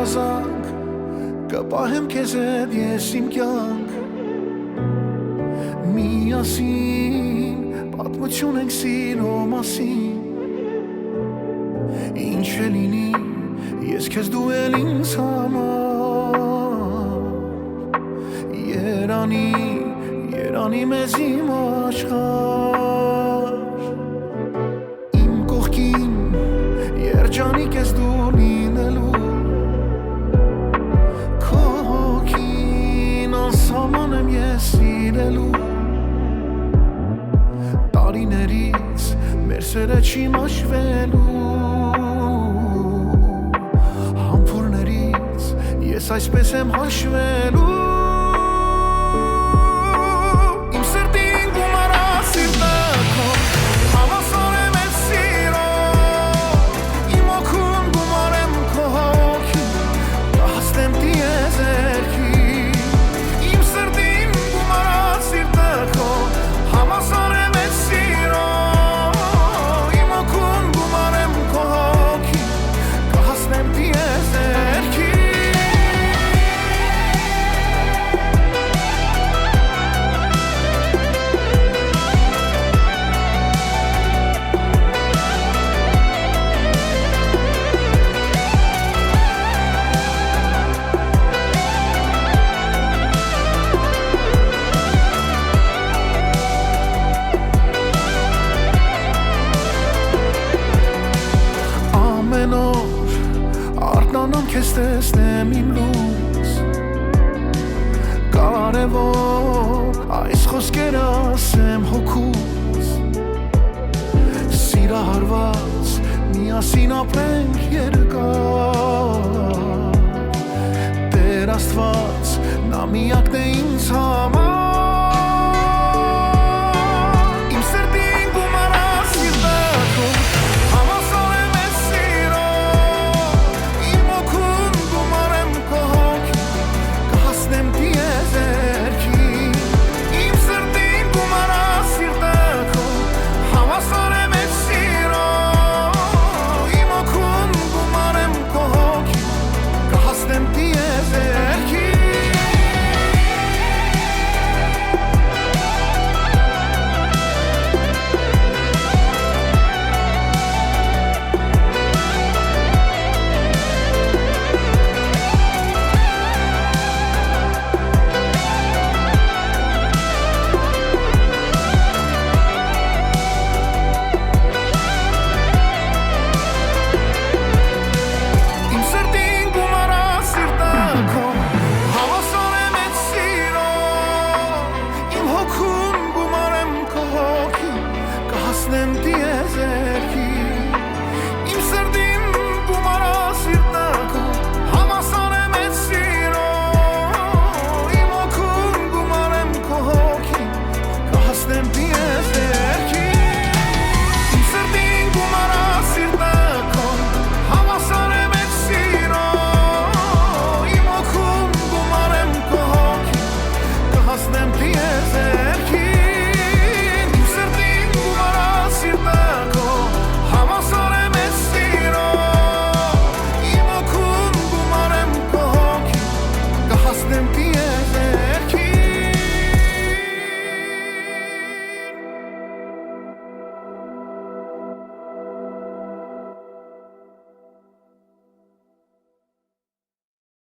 երազանք կպահեմ քեզ հետ ես իմ կյանք միասին պատմություն ենք սիրո մասին ինչ է լինի ես քեզ դու էլ ինձ համար երանի մեզ իմ աշխարհ իմ կողքին երջանիկ ես դու լինելու քո հոգին անսահման եմ ես սիրելու տարիներից մեր սերը չի մաշվելու համբուրներից ես այսպես եմ հաշվելու Քեզ տեսնեմ իմ լույս կարևոր այս խոսքերը ասեմ հոգուս սիրահարված միասին ապրենք երկար Տեր Աստված նա միակն է ինձ համար